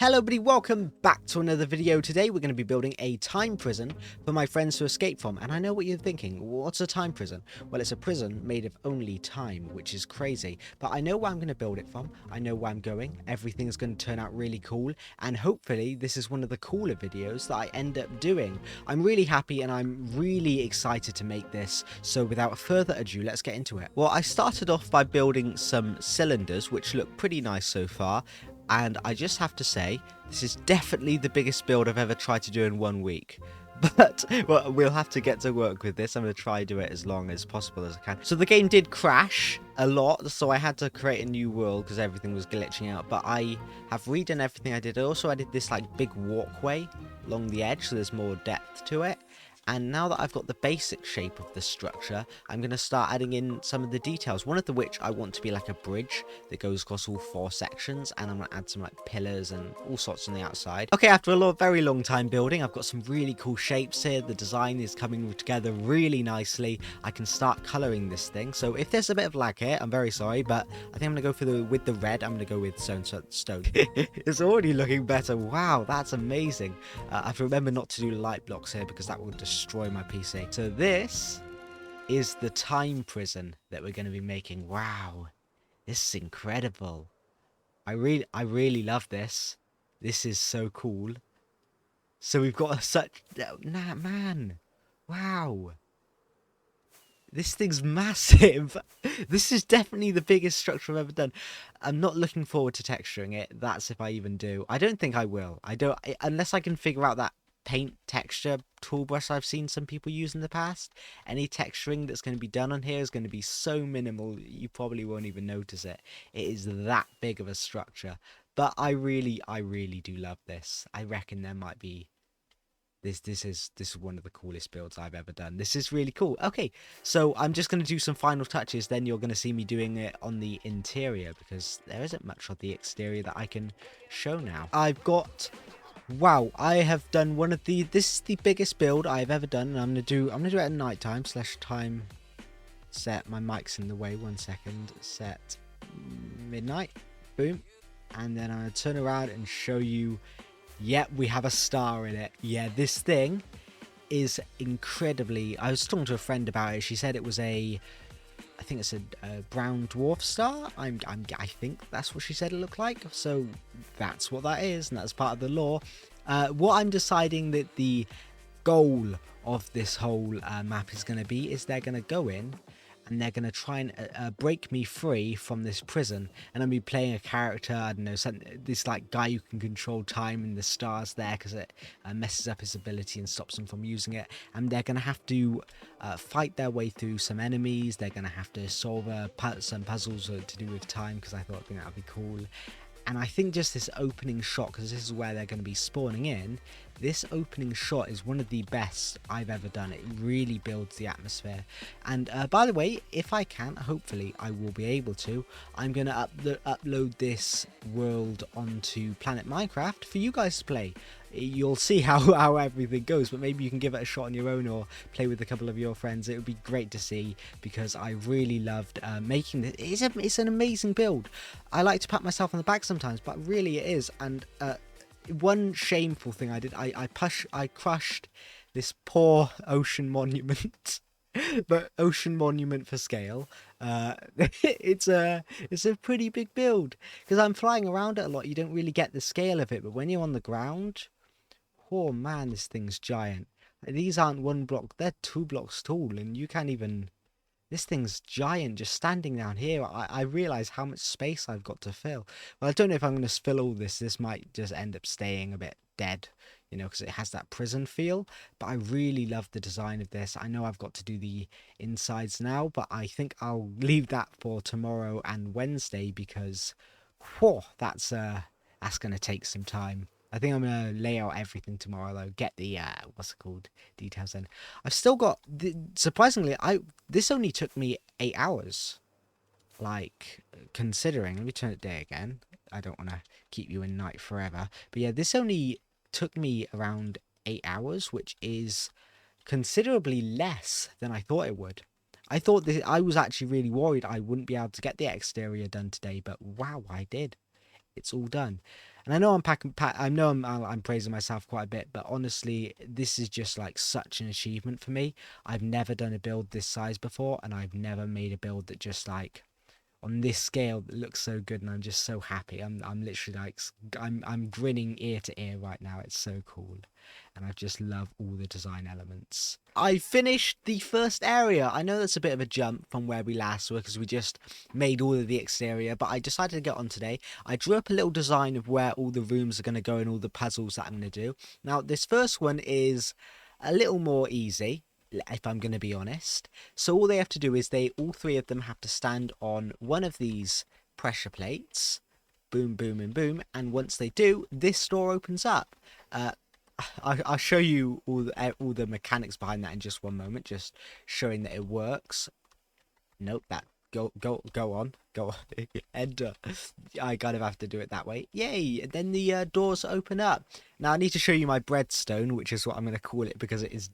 Hello everybody, welcome back to another video. Today we're going to be building a time prison for my friends to escape from. And I know what you're thinking, what's a time prison? Well, it's a prison made of only time, which is crazy. But I know where I'm going to build it from, I know where I'm going, everything's going to turn out really cool. And hopefully this is one of the cooler videos that I end up doing. I'm really happy and I'm really excited to make this. So without further ado, let's get into it. Well, I started off by building some cylinders, which look pretty nice so far. And I just have to say, this is definitely the biggest build I've ever tried to do in 1 week. But well, we'll have to get to work with this. I'm going to try to do it as long as possible as I can. So the game did crash a lot, so I had to create a new world because everything was glitching out. But I have redone everything I did. I also added this like big walkway along the edge, so there's more depth to it. And now that I've got the basic shape of the structure, I'm going to start adding in some of the details. One of the which I want to be like a bridge that goes across all 4 sections. And I'm going to add some like pillars and all sorts on the outside. Okay, after a very long time building, I've got some really cool shapes here. The design is coming together really nicely. I can start colouring this thing. So if there's a bit of lag here, I'm very sorry. But I think I'm going to go with the red. I'm going to go with stone. It's already looking better. Wow, that's amazing. I have to remember not to do light blocks here because that will destroy my PC. So this is the time prison that we're going to be making. Wow, this is incredible. I really love this. This is so cool. So we've got such... Nah, man. Wow. This thing's massive. This is definitely the biggest structure I've ever done. I'm not looking forward to texturing it. That's if I even do. I don't think I will. Unless I can figure out that paint texture tool brush I've seen some people use in the past. Any texturing that's going to be done on here is going to be so minimal you probably won't even notice it. It is that big of a structure. But I really do love this. I reckon there might be... This is one of the coolest builds I've ever done. This is really cool. Okay, so I'm just going to do some final touches. Then you're going to see me doing it on the interior because there isn't much of the exterior that I can show now. I've got... Wow, I have done one of the... This is the biggest build I've ever done. And I'm going to do it at night time / time set. My mic's in the way. 1 second. Set midnight. Boom. And then I'm going to turn around and show you... Yep, we have a star in it. Yeah, this thing is incredibly... I was talking to a friend about it. She said it was I think it's a brown dwarf star. I think that's what she said it looked like. So that's what that is, and that's part of the lore. What I'm deciding that the goal of this whole map is going to be is they're going to go in and they're going to try and break me free from this prison. And I'll be playing a character, I don't know, this like guy who can control time and the stars there because it messes up his ability and stops him from using it. And they're going to have to fight their way through some enemies. They're going to have to solve some puzzles to do with time because I think that would be cool. And I think just this opening shot, because this is where they're going to be spawning in, this opening shot is one of the best I've ever done. It really builds the atmosphere. And by the way, if I can, hopefully I will be able to, I'm going to upload this world onto Planet Minecraft for you guys to play. You'll see how everything goes, but maybe you can give it a shot on your own or play with a couple of your friends. It would be great to see because I really loved making this. It's an amazing build. I like to pat myself on the back sometimes, but really it is. And one shameful thing I did, I crushed this poor ocean monument. But ocean monument for scale. It's a pretty big build because I'm flying around it a lot. You don't really get the scale of it, but when you're on the ground, oh man, this thing's giant. These aren't 1 block, they're 2 blocks tall, and you can't even... This thing's giant just standing down here. I realise how much space I've got to fill. Well, I don't know if I'm going to fill all this. This might just end up staying a bit dead, you know, because it has that prison feel. But I really love the design of this. I know I've got to do the insides now, but I think I'll leave that for tomorrow and Wednesday because, whew, that's going to take some time. I think I'm going to lay out everything tomorrow, though. Get the, details in. I've still got... Surprisingly, this only took me 8 hours. Like, considering... Let me turn it day again. I don't want to keep you in night forever. But yeah, this only took me around 8 hours, which is considerably less than I thought it would. I was actually really worried I wouldn't be able to get the exterior done today, but wow, I did. It's all done. And I know I'm praising myself quite a bit, but honestly, this is just like such an achievement for me. I've never done a build this size before, and I've never made a build that just like on this scale that looks so good, and I'm just so happy. I'm literally like I'm grinning ear to ear right now. It's so cool, and I just love all the design elements. I finished the first area. I know that's a bit of a jump from where we last were because we just made all of the exterior, but I decided to get on today. I drew up a little design of where all the rooms are going to go and all the puzzles that I'm going to do. Now, this first one is a little more easy, if I'm going to be honest. So all they have to do is all three of them have to stand on one of these pressure plates. Boom, boom, and boom. And once they do, this door opens up. I'll show you all the mechanics behind that in just one moment, just showing that it works. Nope, that go on. Enter. I kind of have to do it that way. Yay! And then the doors open up. Now I need to show you my breadstone, which is what I'm going to call it because it is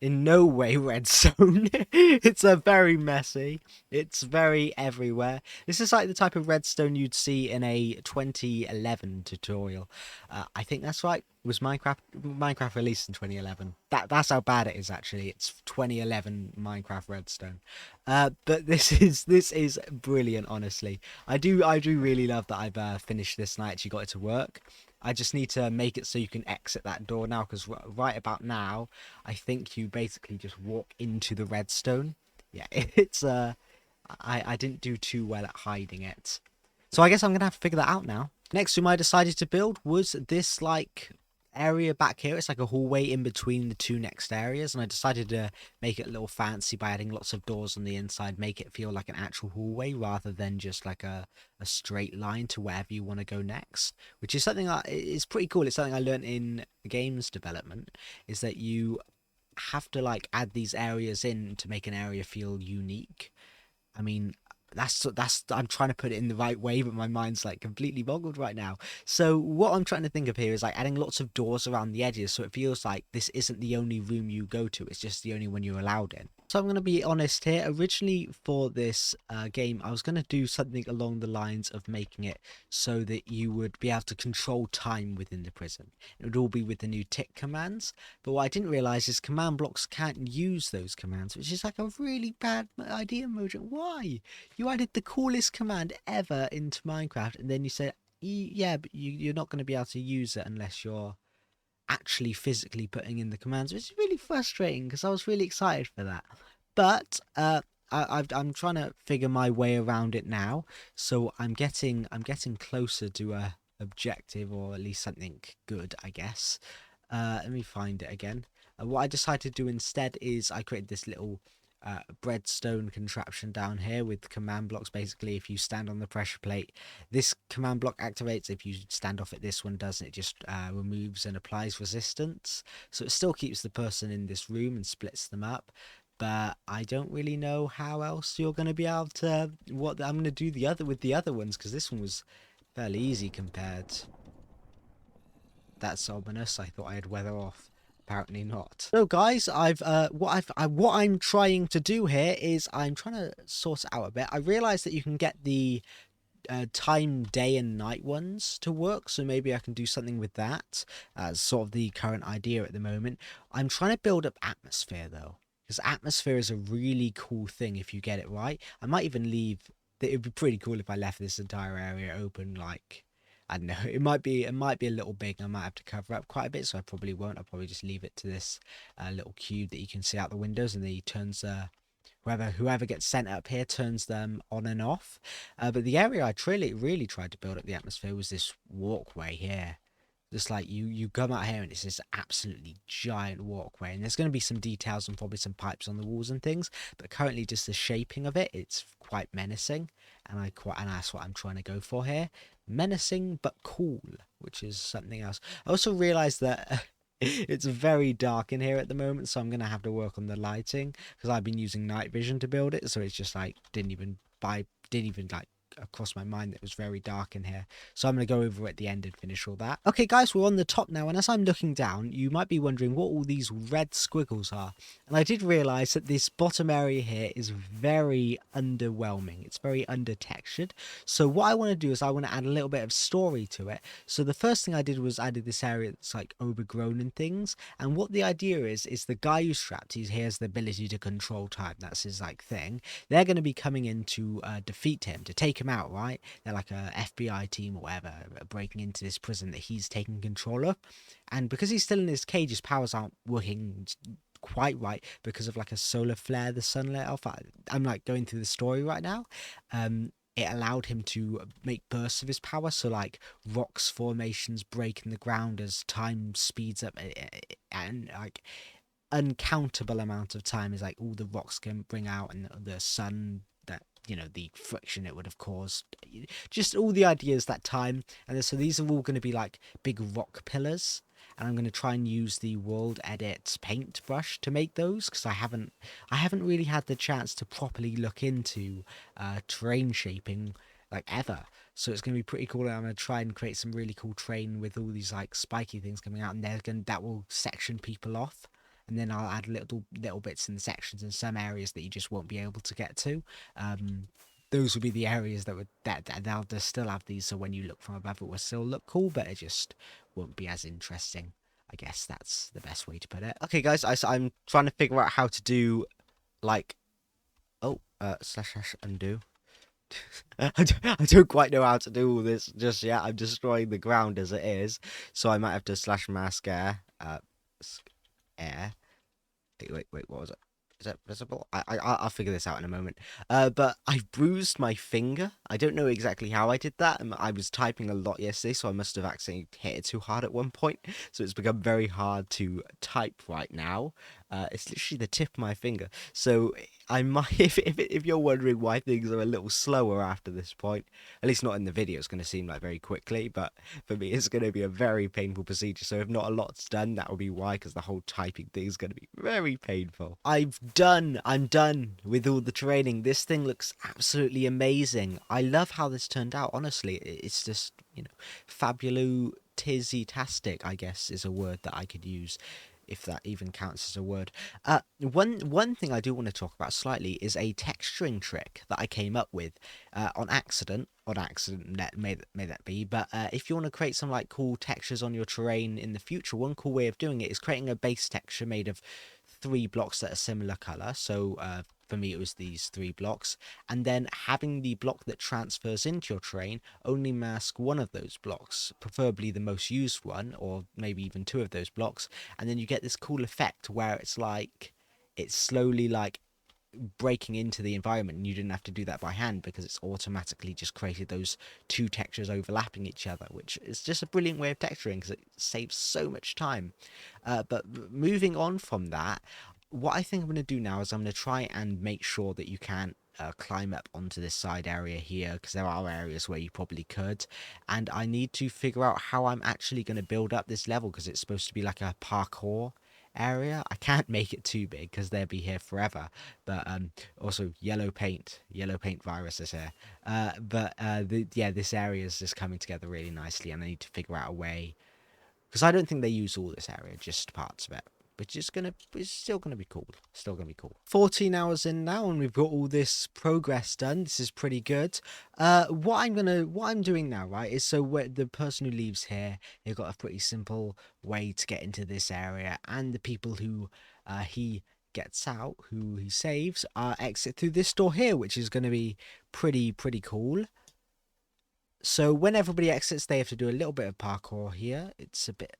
in no way redstone. It's a very messy. It's very everywhere. This is like the type of redstone you'd see in a 2011 tutorial. I think that's right. Was Minecraft released in 2011? That's how bad it is actually. It's 2011 Minecraft redstone. But this is brilliant. Honestly, I do really love that I've finished this and I actually got it to work. I just need to make it so you can exit that door now, because right about now, I think you basically just walk into the redstone. Yeah, it's I didn't do too well at hiding it. So I guess I'm gonna have to figure that out now. Next room I decided to build was this like area back here. It's like a hallway in between the two next areas, and I decided to make it a little fancy by adding lots of doors on the inside, make it feel like an actual hallway rather than just like a straight line to wherever you want to go next, which is something that is pretty cool. It's something I learned in games development, is that you have to like add these areas in to make an area feel unique. I mean, that's I'm trying to put it in the right way, but my mind's like completely boggled right now. So what I'm trying to think of here is like adding lots of doors around the edges, so it feels like this isn't the only room you go to, it's just the only one you're allowed in. So I'm going to be honest here. Originally for this game, I was going to do something along the lines of making it so that you would be able to control time within the prison. It would all be with the new tick commands. But what I didn't realize is command blocks can't use those commands, which is like a really bad idea, Mojang. Why? You added the coolest command ever into Minecraft, and then you said, yeah, but you're not going to be able to use it unless you're actually physically putting in the commands, which is really frustrating because I was really excited for that. But I'm trying to figure my way around it now, so I'm getting closer to a objective, or at least something good, I guess. Let me find it again. What I decided to do instead is I created this little breadstone contraption down here with command blocks. Basically, if you stand on the pressure plate, this command block activates. If you stand off it, this one doesn't. It just removes and applies resistance, so it still keeps the person in this room and splits them up. But I don't really know how else you're going to be able to, what I'm going to do with the other ones, because this one was fairly easy compared. That's ominous. I thought I had weather off. Apparently not. So guys, what I'm trying to do here is I'm trying to sort it out a bit. I realized that you can get the time day and night ones to work, so maybe I can do something with that as sort of the current idea at the moment. I'm trying to build up atmosphere though, because atmosphere is a really cool thing if you get it right. I might even leave, it would be pretty cool if I left this entire area open. Like, I don't know, it might be a little big. I might have to cover up quite a bit, so I probably won't. I'll probably just leave it to this little cube that you can see out the windows, and then he turns whoever gets sent up here turns them on and off. But the area I really tried to build up the atmosphere was this walkway here. Just like you come out here and it's this absolutely giant walkway, and there's going to be some details and probably some pipes on the walls and things, but currently just the shaping of it's quite menacing, and that's what I'm trying to go for here. Menacing but cool, which is something else. I also realized that it's very dark in here at the moment, so I'm gonna have to work on the lighting because I've been using night vision to build it, so it's just like didn't even like across my mind that it was very dark in here. So I'm going to go over at the end and finish all that. Okay, guys, we're on the top now, and as I'm looking down, you might be wondering what all these red squiggles are. And I did realise that this bottom area here is very underwhelming. It's very under-textured. So what I want to do is I want to add a little bit of story to it. So the first thing I did was added this area that's like overgrown and things. And what the idea is the guy who's trapped, he has the ability to control time. That's his like thing. They're going to be coming in to defeat him, to take him out, right? They're like a FBI team or whatever, breaking into this prison that he's taking control of. And because he's still in his cage, his powers aren't working quite right because of like a solar flare the sun let off. I'm like going through the story right now. It allowed him to make bursts of his power, so like rocks formations break in the ground as time speeds up, and like uncountable amount of time is like all the rocks can bring out, and the sun, that, you know, the friction it would have caused, just all the ideas that time. And so these are all going to be like big rock pillars, and I'm going to try and use the World Edit paintbrush to make those, because I haven't really had the chance to properly look into terrain shaping like ever. So it's going to be pretty cool. I'm going to try and create some really cool terrain with all these like spiky things coming out, and that will section people off. And then I'll add little bits in the sections in some areas that you just won't be able to get to. Those would be the areas that they'll just still have these, so when you look from above it will still look cool, but it just won't be as interesting. I guess that's the best way to put it. Okay, guys, I'm trying to figure out how to do like / undo. I don't quite know how to do all this just yet. I'm destroying the ground as it is, so I might have to / mask air. Air. Wait, what was it? Is that visible? I'll figure this out in a moment. But I bruised my finger. I don't know exactly how I did that. I was typing a lot yesterday, so I must have accidentally hit it too hard at one point. So it's become very hard to type right now. It's literally the tip of my finger. So I might, if you're wondering why things are a little slower after this point, at least not in the video, it's going to seem like very quickly, but for me, it's going to be a very painful procedure. So if not a lot's done, that will be why, because the whole typing thing is going to be very painful. I'm done with all the training. This thing looks absolutely amazing. I love how this turned out. Honestly, it's just, you know, fabulous-tastic, I guess, is a word that I could use, if that even counts as a word. One thing I do want to talk about slightly is a texturing trick that I came up with on accident. May that be. But if you want to create some like cool textures on your terrain in the future, one cool way of doing it is creating a base texture made of 3 blocks that are similar color. So for me, it was these 3 blocks, and then having the block that transfers into your terrain only mask one of those blocks, preferably the most used one, or maybe even 2 of those blocks, and then you get this cool effect where it's like it's slowly like breaking into the environment, and you didn't have to do that by hand because it's automatically just created those 2 textures overlapping each other, which is just a brilliant way of texturing because it saves so much time. But moving on from that, what I think I'm going to do now is I'm going to try and make sure that you can climb up onto this side area here, because there are areas where you probably could, and I need to figure out how I'm actually going to build up this level, because it's supposed to be like a parkour area. I can't make it too big because they'll be here forever, but also yellow paint virus is here, this area is just coming together really nicely, and I need to figure out a way, because I don't think they use all this area, just parts of it. But it's still gonna be cool. 14 hours in now, and we've got all this progress done. This is pretty good. What I'm doing now, right, is so where the person who leaves here, they've got a pretty simple way to get into this area, and the people who he gets out, who he saves, exit through this door here, which is going to be pretty cool. So when everybody exits, they have to do a little bit of parkour here. It's a bit...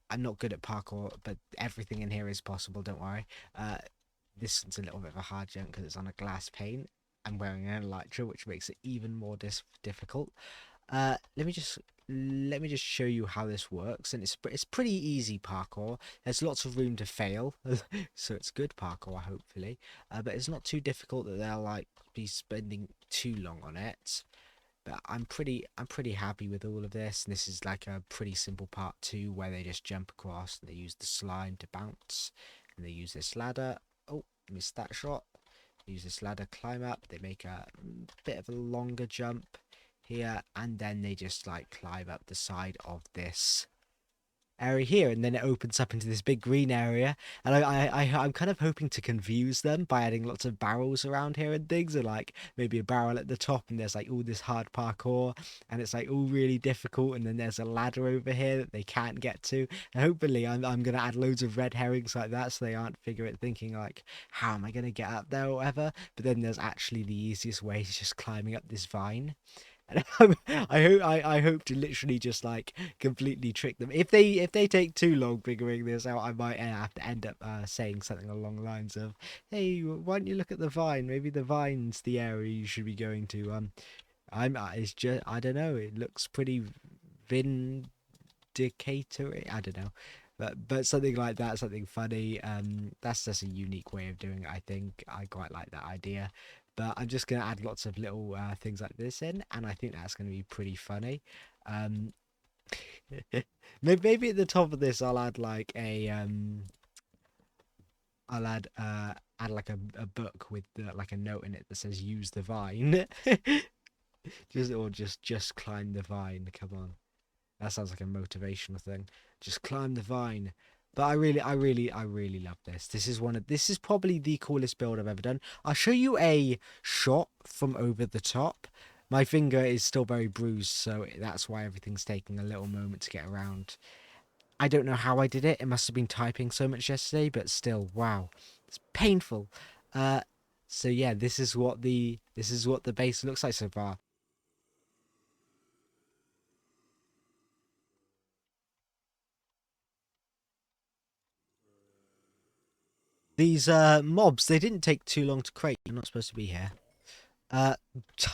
I'm not good at parkour, but everything in here is possible, don't worry. This one's a little bit of a hard jump because it's on a glass pane. I'm wearing an elytra, which makes it even more difficult. Let me just show you how this works, and it's pretty easy parkour. There's lots of room to fail, so it's good parkour, hopefully. But it's not too difficult that they'll like be spending too long on it. But I'm pretty happy with all of this. And this is like a pretty simple part 2 where they just jump across and they use the slime to bounce, and they use this ladder. Oh, missed that shot. use this ladder, climb up. They make a bit of a longer jump here, and then they just like climb up the side of this area here, and then it opens up into this big green area. And I'm kind of hoping to confuse them by adding lots of barrels around here and things, and like maybe a barrel at the top, and there's like all this hard parkour, and it's like all really difficult, and then there's a ladder over here that they can't get to. And hopefully I'm gonna add loads of red herrings like that, so they aren't thinking like, how am I gonna get up there or whatever. But then there's actually the easiest way, is just climbing up this vine. And I hope to literally just like completely trick them. If they take too long figuring this out, I might have to end up saying something along the lines of, "Hey, why don't you look at the vine? Maybe the vine's the area you should be going to." It's just, I don't know. It looks pretty vindicatory. I don't know. But something like that, something funny. That's just a unique way of doing it. I think I quite like that idea. But I'm just going to add lots of little things like this in, and I think that's going to be pretty funny. Maybe at the top of this, I'll add like a I'll add like a book with like a note in it that says "Use the vine." just climb the vine. Come on, that sounds like a motivational thing. Just climb the vine. But I really love this. This is probably the coolest build I've ever done. I'll show you a shot from over the top. My finger is still very bruised, so that's why everything's taking a little moment to get around. I don't know how I did it. It must have been typing so much yesterday, but still, wow, it's painful. So yeah, this is what the base looks like so far. These mobs, they didn't take too long to create. You're not supposed to be here. I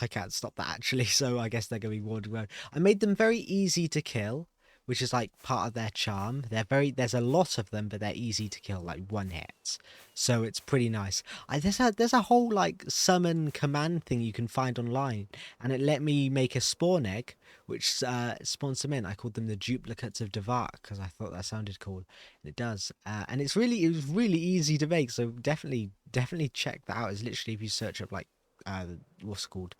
can't stop that actually, so I guess they're going to be wandering around. I made them very easy to kill, which is like part of their charm. There's a lot of them, but they're easy to kill, like one hit. So it's pretty nice. There's a whole like summon command thing you can find online, and it let me make a spawn egg, which spawns them in. I called them the duplicates of Devark because I thought that sounded cool, and it does. And it was really easy to make. So definitely check that out. It's literally, if you search up like what's it called,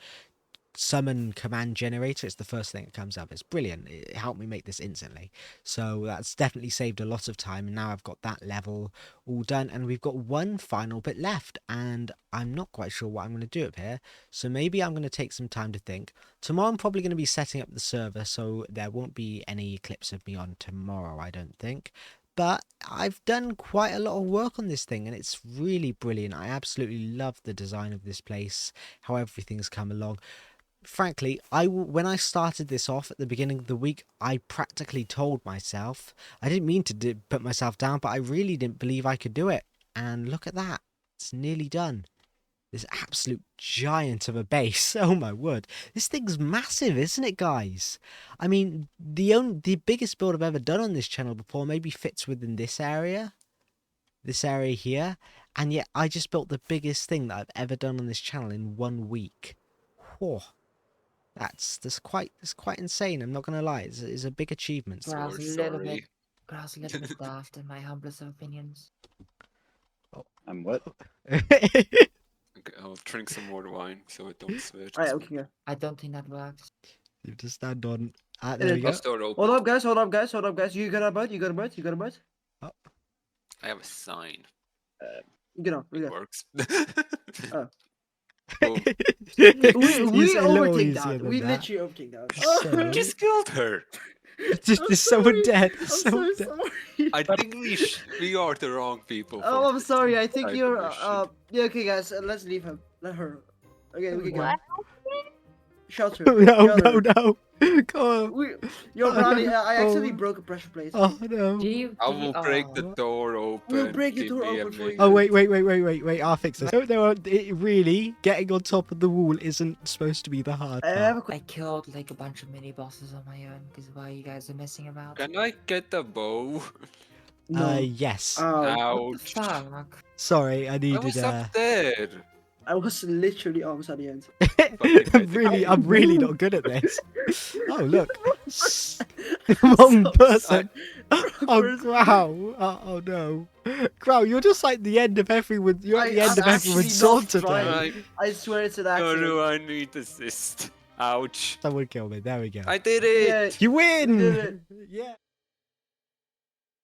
summon command generator, it's the first thing that comes up. It's brilliant. It helped me make this instantly, so that's definitely saved a lot of time. And now I've got that level all done, and we've got one final bit left, and I'm not quite sure what I'm going to do up here, so maybe I'm going to take some time to think. Tomorrow I'm probably going to be setting up the server, so there won't be any clips of me on tomorrow, I don't think. But I've done quite a lot of work on this thing, and it's really brilliant. I absolutely love the design of this place, how everything's come along. Frankly, when I started this off at the beginning of the week, I practically told myself, I didn't mean to put myself down, but I really didn't believe I could do it. And look at that. It's nearly done. This absolute giant of a base. Oh my word. This thing's massive, isn't it, guys? I mean, the biggest build I've ever done on this channel before maybe fits within this area. This area here. And yet I just built the biggest thing that I've ever done on this channel in 1 week. Whoa. That's quite insane. I'm not gonna lie. It's a big achievement. I was a little bit daft in my humblest opinions. Oh. I'm what? Okay, I'll drink some more wine so it don't switch. Alright, okay. I don't think that works. You have to stand on. There we go. I'll start open. Hold up, guys. You got a boat? You got a boat? I have a sign. Get on. It works. Oh. Oh, We said a little overkicked easier that. than We that. literally overkicked that. So- just killed her. There's someone dead. I'm Someone so dead. sorry. I think we are the wrong people. Oh, for I'm this sorry. I think type you're. of mission. Yeah. Okay, guys. Let's leave her. Let her. Okay, we can go. What? Shelter. No, Shelter. no. Come on. Yo, Oh, Brownie, no. I accidentally Oh. broke a pressure plate. Oh no. I will break the door open. We'll break the Give door me a open for minute. you. Oh wait. I'll fix this. No, it really getting on top of the wall isn't supposed to be the hard I have a part. I killed like a bunch of mini bosses on my own because why you guys are messing about. Can I get the bow? No. Yes. Oh, Ouch. Fuck. Sorry, I I needed. was up there. I was literally almost at the end. I'm really not good at this. Oh look, wrong person. Oh, Crow. Oh, no. Crow, you're just like the end of everyone. You're at the end of I'm everyone's actually song not today. trying. Right. I swear it's an No, accident. no, I need assist. Ouch. Someone kill me. There we go. I did it! Yeah, You win! did it. Yeah.